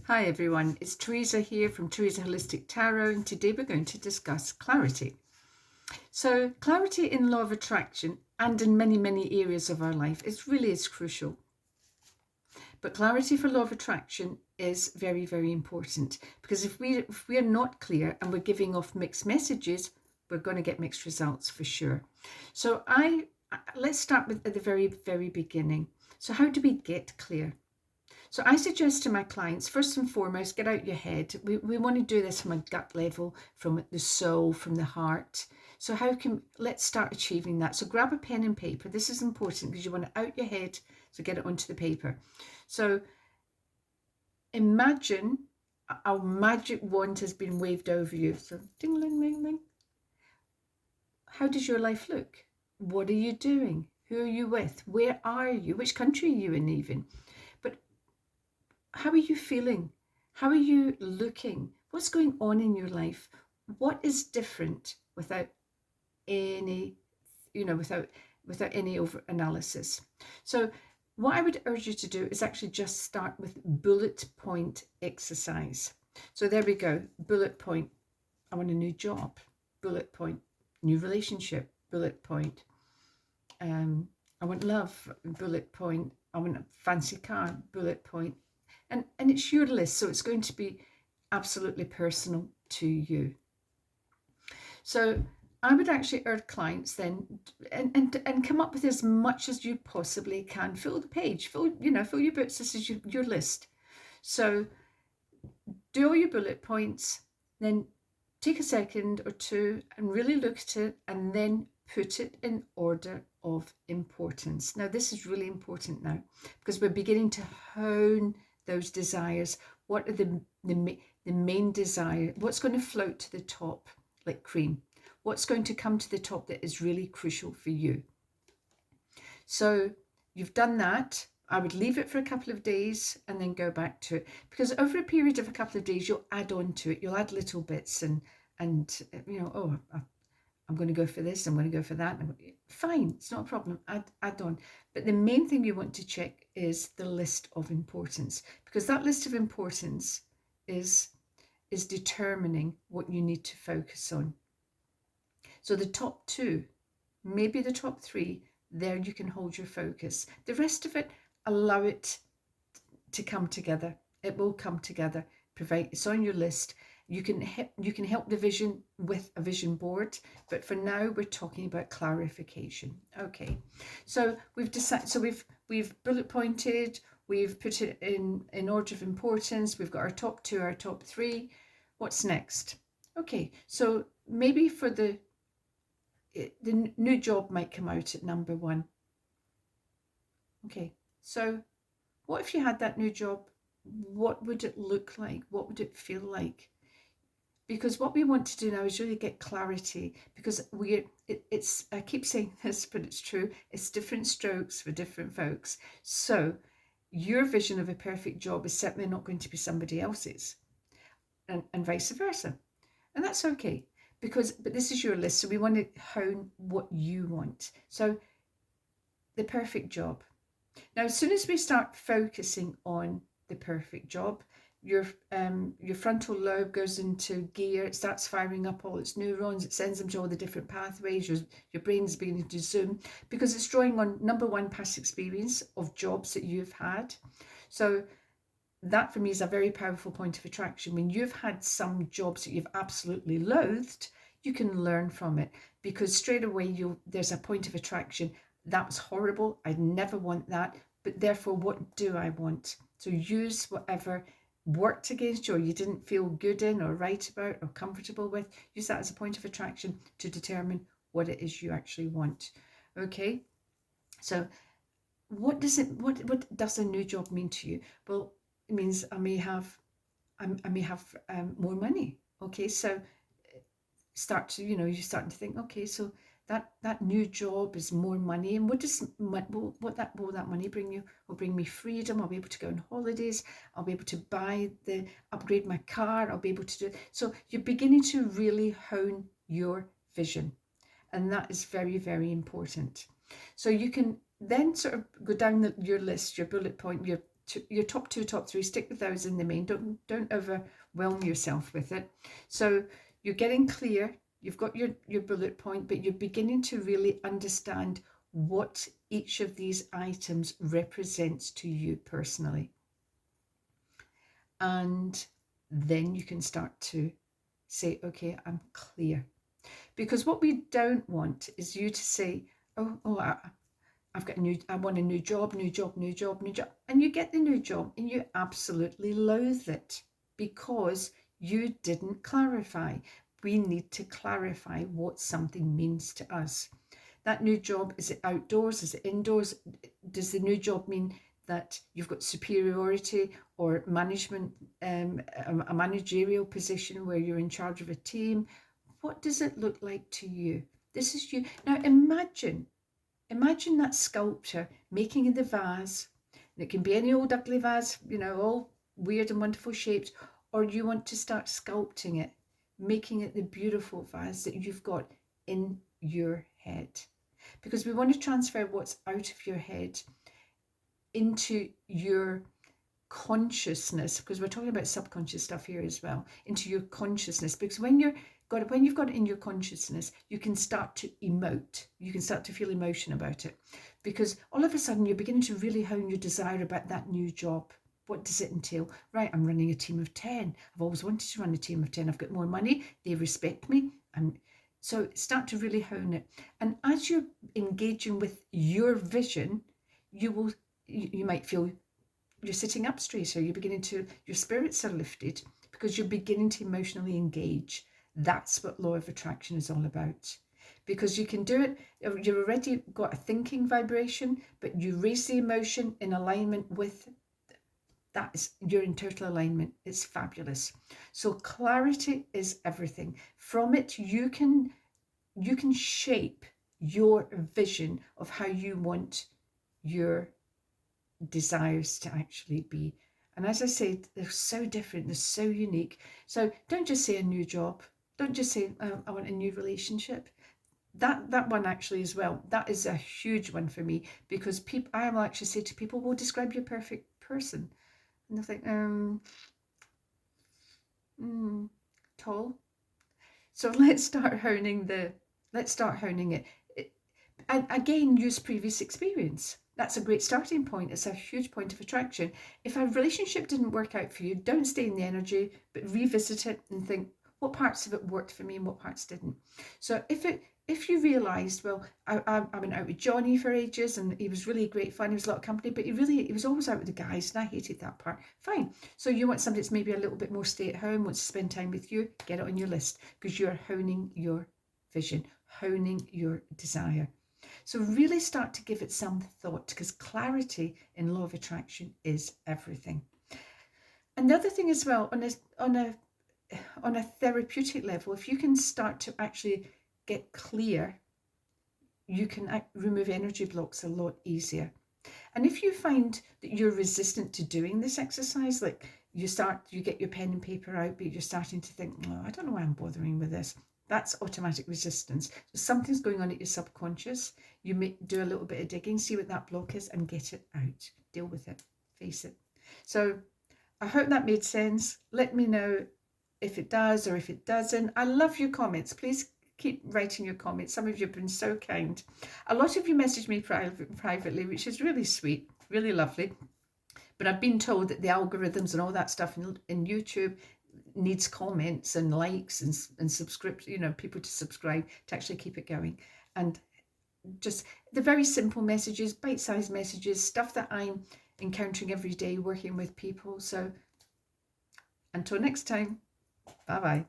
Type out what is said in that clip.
Hi everyone, it's Theresa here from Theresa Holistic Tarot, and today we're going to discuss clarity. So clarity in law of attraction and in many areas of our life is crucial. But clarity for law of attraction is very important, because if we are not clear and we're giving off mixed messages, we're going to get mixed results for sure. So let's start with at the very beginning. So how do we get clear? So I suggest to my clients, first and foremost, get out your head. We want to do this from a gut level, from the soul, from the heart. So let's start achieving that. So grab a pen and paper. This is important because you want it out your head, so get it onto the paper. So imagine a magic wand has been waved over you. So ding, ling, ling, ling. How does your life look? What are you doing? Who are you with? Where are you? Which country are you in even? How are you feeling? How are you looking? What's going on in your life? What is different without any, without any over analysis? So what I would urge you to do is actually just start with bullet point exercise. So there we go. Bullet point. I want a new job. Bullet point. New relationship. Bullet point. I want love. Bullet point. I want a fancy car. Bullet point. And it's your list, so it's going to be absolutely personal to you. So I would actually urge clients then and come up with as much as you possibly can. Fill the page, fill your books. This is your list. So do all your bullet points, then take a second or two and really look at it, and then put it in order of importance. Now this is really important now, because we're beginning to hone those desires. What are the main desire? What's going to float to the top like cream? What's going to come to the top that is really crucial for you? So you've done that. I would leave it for a couple of days and then go back to it, because over a period of a couple of days you'll add on to it. You'll add little bits and I'm going to go for this, I'm going to go for that. Fine, it's not a problem. Add on. But the main thing you want to check is the list of importance, because that list of importance is determining what you need to focus on. So the top two, maybe the top three, there you can hold your focus. The rest of it, allow it to come together. It will come together. It's on your list. You can help the vision with a vision board, but for now we're talking about clarification. Okay, so we've decided. So we've bullet pointed. We've put it in order of importance. We've got our top two, our top three. What's next? Okay, so maybe for the new job might come out at number one. Okay, so what if you had that new job? What would it look like? What would it feel like? Because what we want to do now is really get clarity, because it's I keep saying this, but it's true. It's different strokes for different folks. So your vision of a perfect job is certainly not going to be somebody else's, and vice versa. And that's okay, but this is your list. So we want to hone what you want. So the perfect job. Now, as soon as we start focusing on the perfect job, your frontal lobe goes into gear. It starts firing up all its neurons. It sends them to all the different pathways. Your brain's beginning to zoom, because it's drawing on, number one, past experience of jobs that you've had. So that for me is a very powerful point of attraction. When you've had some jobs that you've absolutely loathed, you can learn from it, because straight away there's a point of attraction. That was horrible. I'd never want that. But therefore, what do I want? So use whatever worked against you, or you didn't feel good in, or right about, or comfortable with. Use that as a point of attraction to determine what it is you actually want. Okay, so what does a new job mean to you? Well, it means I may have more money. Okay, so you're starting to think, okay, so that new job is more money, and what will that money bring you? Will bring me freedom. I'll be able to go on holidays. I'll be able to upgrade my car. I'll be able to do it. So you're beginning to really hone your vision, and that is very important. So you can then sort of go down your list, your bullet point, your your top two, top three, stick with those in the main. Don't overwhelm yourself with it. So you're getting clear, you've got your bullet point, but you're beginning to really understand what each of these items represents to you personally. And then you can start to say, okay, I'm clear. Because what we don't want is you to say, I've got I want a new job. And you get the new job and you absolutely loathe it because you didn't clarify. We need to clarify what something means to us. That new job, is it outdoors? Is it indoors? Does the new job mean that you've got superiority or management, a managerial position where you're in charge of a team? What does it look like to you? This is you. Now imagine that sculptor making the vase. And it can be any old ugly vase, all weird and wonderful shapes, or you want to start sculpting it, making it the beautiful vase that you've got in your head. Because we want to transfer what's out of your head into your consciousness, because we're talking about subconscious stuff here as well, into your consciousness. Because when you've got it in your consciousness, you can start to emote. You can start to feel emotion about it, because all of a sudden you're beginning to really hone your desire about that new job. What does it entail? Right, I'm running a team of 10. I've always wanted to run a team of 10. I've got more money. They respect me. And so start to really hone it. And as you're engaging with your vision, you might feel you're sitting up straighter. Your spirits are lifted because you're beginning to emotionally engage. That's what law of attraction is all about. Because you can do it, you've already got a thinking vibration, but you raise the emotion in alignment with that. Is you're in total alignment. It's fabulous. So clarity is everything. From it, you can shape your vision of how you want your desires to actually be. And as I said, they're so different, they're so unique. So don't just say a new job. Don't just say, I want a new relationship. That one actually as well, that is a huge one for me, because I will actually say to people, well, describe your perfect person. And they'll think, tall. So let's start honing it. And again, use previous experience. That's a great starting point. It's a huge point of attraction. If a relationship didn't work out for you, don't stay in the energy, but revisit it and think, what parts of it worked for me and what parts didn't. So if you realised, well, I went out with Johnny for ages and he was really great fun, he was a lot of company, but he was always out with the guys and I hated that part. Fine. So you want somebody that's maybe a little bit more stay at home, wants to spend time with you, get it on your list, because you're honing your vision, honing your desire. So really start to give it some thought, because clarity in law of attraction is everything. Another thing as well, on a therapeutic level, if you can start to actually get clear, you can remove energy blocks a lot easier. And if you find that you're resistant to doing this exercise, like you get your pen and paper out, but you're starting to think, I don't know why I'm bothering with this. That's automatic resistance. So something's going on at your subconscious. You may do a little bit of digging, see what that block is, and get it out. Deal with it. Face it. So I hope that made sense. Let me know if it does or if it doesn't. I love your comments. Please keep writing your comments. Some of you have been so kind. A lot of you message me privately, which is really sweet, really lovely. But I've been told that the algorithms and all that stuff in YouTube needs comments and likes and subscribe, people to subscribe to actually keep it going. And just the very simple messages, bite-sized messages, stuff that I'm encountering every day working with people. So until next time, bye-bye.